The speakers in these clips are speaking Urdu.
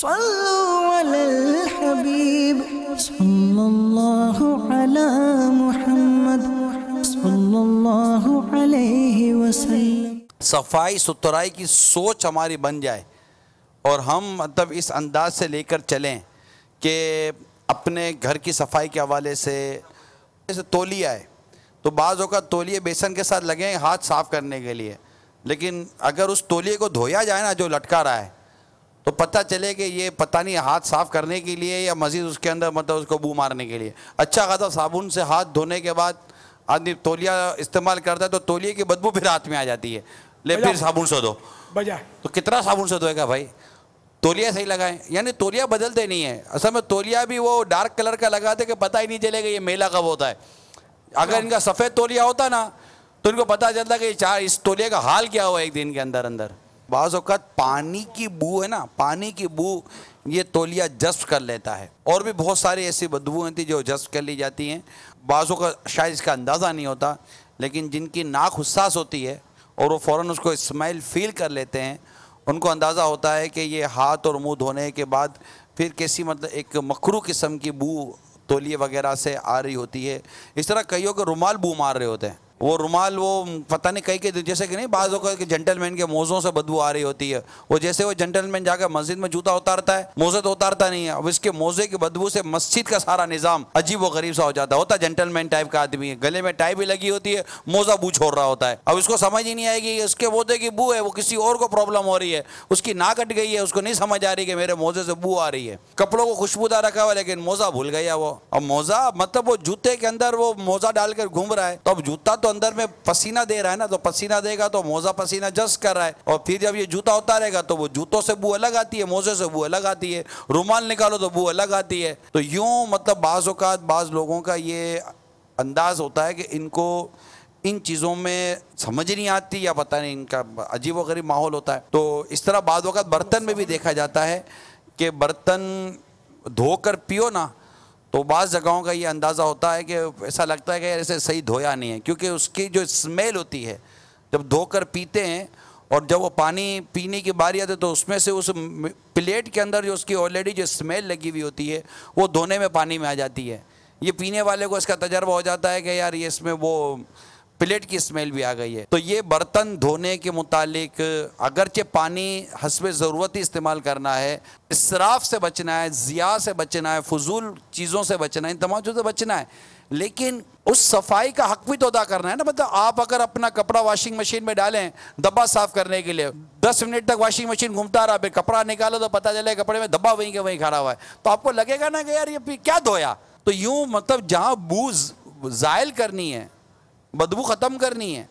صلوا علی الحبیب صلی اللہ علی محمد صلی اللہ علیہ وسلم۔ صفائی ستھرائی کی سوچ ہماری بن جائے اور ہم مطلب اس انداز سے لے کر چلیں کہ اپنے گھر کی صفائی کے حوالے سے جیسے تولیہ ہے تو بعض اوقات تولیے بیسن کے ساتھ لگیں ہاتھ صاف کرنے کے لیے، لیکن اگر اس تولیے کو دھویا جائے نا جو لٹکا رہا ہے تو پتہ چلے کہ یہ پتہ نہیں ہاتھ صاف کرنے کے لیے یا مزید اس کے اندر مطلب اس کو بو مارنے کے لیے۔ اچھا خاصا صابن سے ہاتھ دھونے کے بعد آدمی تولیہ استعمال کرتا ہے تو تولیے کی بدبو پھر ہاتھ میں آ جاتی ہے، لے پھر صابن سے دھو تو کتنا صابن سے دھوئے گا بھائی؟ تولیہ صحیح لگائیں، یعنی تولیہ بدلتے نہیں ہیں۔ اصل میں تولیہ بھی وہ ڈارک کلر کا لگاتے کہ پتہ ہی نہیں چلے گا یہ میلا کب ہوتا ہے۔ اگر ان کا سفید تولیہ ہوتا نا تو ان کو پتہ چلتا کہ اس تولیے کا حال کیا ہوا ایک دن کے اندر اندر۔ بعض اوقات پانی کی بو ہے نا، پانی کی بو یہ تولیہ جذب کر لیتا ہے، اور بھی بہت ساری ایسی بدبویں تھیں جو جذب کر لی جاتی ہیں۔ بعضوں کا شاید اس کا اندازہ نہیں ہوتا، لیکن جن کی ناک حساس ہوتی ہے اور وہ فوراً اس کو اسمیل فیل کر لیتے ہیں، ان کو اندازہ ہوتا ہے کہ یہ ہاتھ اور منہ دھونے کے بعد پھر کیسی مطلب ایک مکروہ قسم کی بو تولیے وغیرہ سے آ رہی ہوتی ہے۔ اس طرح کئیوں کے رومال بو مار رہے ہوتے ہیں، وہ رومال وہ پتہ نہیں کئی کے جیسے کہ نہیں بعض اوقات کہ جنٹل مین کے موزوں سے بدبو آ رہی ہوتی ہے، وہ جیسے وہ جنٹل مین جا کر مسجد میں جوتا اتارتا ہے موزے تو اتارتا نہیں ہے، اب اس کے موزے کی بدبو سے مسجد کا سارا نظام عجیب و غریب سا ہو جاتا ہے۔ ہوتا جنٹل مین ٹائپ کا آدمی ہے، گلے میں ٹائی بھی لگی ہوتی ہے، موزہ بو چھوڑ رہا ہوتا ہے، اب اس کو سمجھ ہی نہیں آئے گی اس کے موزے کی بو ہے، وہ کسی اور کو پرابلم ہو رہی ہے، اس کی ناک کٹ گئی ہے، اس کو نہیں سمجھ آ رہی کہ میرے موزے سے بو آ رہی ہے۔ کپڑوں کو خوشبودار رکھا ہوا لیکن موزہ بھول گیا وہ، اب موزہ مطلب وہ جوتے کے اندر وہ موزہ ڈال کر گھوم رہا ہے، تو اب جوتا تو اندر میں پسینہ دے رہا ہے نا، تو پسینہ دے گا تو موزہ پسینہ جذب کر رہا ہے، اور پھر جب یہ جوتا اتارے گا تو وہ جوتوں سے بو الگ آتی ہے، موزے سے بو الگ آتی ہے، رومال نکالو تو بو الگ آتی ہے۔ تو یوں مطلب بعض اوقات بعض لوگوں کا یہ انداز ہوتا ہے کہ ان کو ان چیزوں میں سمجھ نہیں آتی یا پتہ نہیں ان کا عجیب و غریب ماحول ہوتا ہے۔ تو اس طرح بعض اوقات برتن میں بھی دیکھا جاتا ہے کہ برتن دھو کر پیو نا تو بعض جگہوں کا یہ اندازہ ہوتا ہے کہ ایسا لگتا ہے کہ ایسے صحیح دھویا نہیں ہے، کیونکہ اس کی جو اسمیل ہوتی ہے جب دھو کر پیتے ہیں اور جب وہ پانی پینے کی باری آتی ہے تو اس میں سے اس پلیٹ کے اندر جو اس کی آلریڈی جو اسمیل لگی ہوئی ہوتی ہے وہ دھونے میں پانی میں آ جاتی ہے۔ یہ پینے والے کو اس کا تجربہ ہو جاتا ہے کہ یار یہ اس میں وہ پلیٹ کی اسمیل بھی آ گئی ہے۔ تو یہ برتن دھونے کے متعلق اگرچہ پانی حسب ضرورت ہی استعمال کرنا ہے، اسراف سے بچنا ہے، ضیاع سے بچنا ہے، فضول چیزوں سے بچنا ہے، ان تمام چیزوں سے بچنا ہے، لیکن اس صفائی کا حق بھی تو ادا کرنا ہے نا۔ مطلب آپ اگر اپنا کپڑا واشنگ مشین میں ڈالیں دبا صاف کرنے کے لیے 10 منٹ تک واشنگ مشین گھومتا رہا، پھر کپڑا نکالو تو پتہ چلے کپڑے میں دبا وہیں کے وہیں کھڑا ہوا ہے، تو آپ کو لگے گا نا کہ یار یہ کیا دھویا۔ تو یوں مطلب جہاں بو زائل کرنی ہے، بدبو ختم کرنی ہے،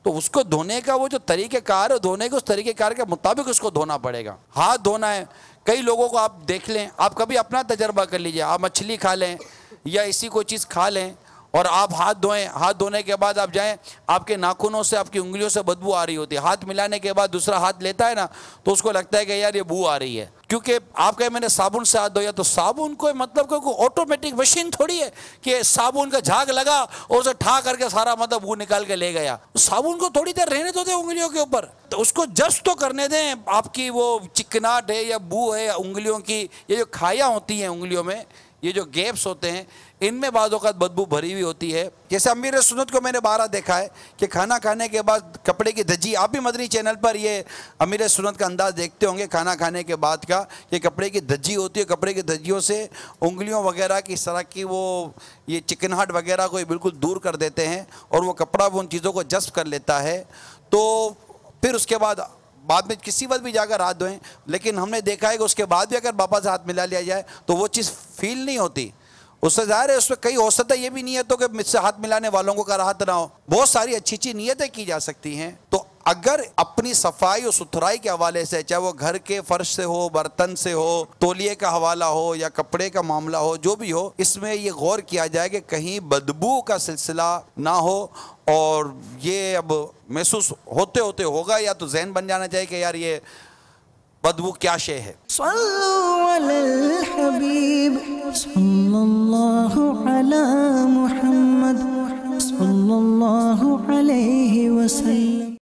تو اس کو دھونے کا وہ جو طریقہ کار ہے دھونے کے اس طریقہ کار کے مطابق اس کو دھونا پڑے گا۔ ہاتھ دھونا ہے، کئی لوگوں کو آپ دیکھ لیں، آپ کبھی اپنا تجربہ کر لیجئے، آپ مچھلی کھا لیں یا اسی کوئی چیز کھا لیں اور آپ ہاتھ دھوئیں، ہاتھ دھونے کے بعد آپ جائیں، آپ کے ناخنوں سے آپ کی انگلیوں سے بدبو آ رہی ہوتی ہے، ہاتھ ملانے کے بعد دوسرا ہاتھ لیتا ہے نا تو اس کو لگتا ہے کہ یار یہ بو آ رہی ہے، کیونکہ آپ کہیں میں نے صابن سے ہاتھ دھویا، تو صابن کو مطلب کوئی آٹومیٹک مشین تھوڑی ہے کہ صابن کا جھاگ لگا اور اسے ٹھا کر کے سارا مطلب بو نکال کے لے گیا۔ صابن کو تھوڑی دیر رہنے دو دیں انگلیوں کے اوپر، تو اس کو جسٹ تو کرنے دیں، آپ کی وہ چکناٹ ہے یا بو ہے انگلیوں کی، یہ جو کھائیاں ہوتی ہیں انگلیوں میں، یہ جو گیپس ہوتے ہیں ان میں بعض اوقات بدبو بھری ہوئی ہوتی ہے۔ جیسے امیر سنت کو میں نے بارہ دیکھا ہے کہ کھانا کھانے کے بعد کپڑے کی دھجی، آپ بھی مدنی چینل پر یہ امیر سنت کا انداز دیکھتے ہوں گے کھانا کھانے کے بعد کا، کہ کپڑے کی دھجی ہوتی ہے، کپڑے کی دھجیوں سے انگلیوں وغیرہ کی اس طرح کی وہ یہ چکناہٹ وغیرہ کو بالکل دور کر دیتے ہیں اور وہ کپڑا ان چیزوں کو جذب کر لیتا ہے۔ تو پھر اس کے بعد میں کسی وقت بھی جا کر ہاتھ دھوئیں، لیکن ہم نے دیکھا ہے کہ اس کے بعد بھی اگر واپس ہاتھ ملا لیا جائے تو وہ چیز فیل نہیں ہوتی۔ اس سے ظاہر ہے اس میں کئی ہو سکتا ہے یہ بھی نیت ہو کہ مجھ سے ہاتھ ملانے والوں کو کراہت نہ ہو، بہت ساری اچھی اچھی نیتیں کی جا سکتی ہیں۔ تو اگر اپنی صفائی اور ستھرائی کے حوالے سے، چاہے وہ گھر کے فرش سے ہو، برتن سے ہو، تولیے کا حوالہ ہو یا کپڑے کا معاملہ ہو، جو بھی ہو، اس میں یہ غور کیا جائے کہ کہیں بدبو کا سلسلہ نہ ہو، اور یہ اب محسوس ہوتے ہوتے ہوگا یا تو ذہن بن جانا چاہیے کہ یار یہ بدبو کیا شے ہے۔ صلوا علی الحبیب صلی اللہ علی محمد صلی اللہ علیہ وسلم۔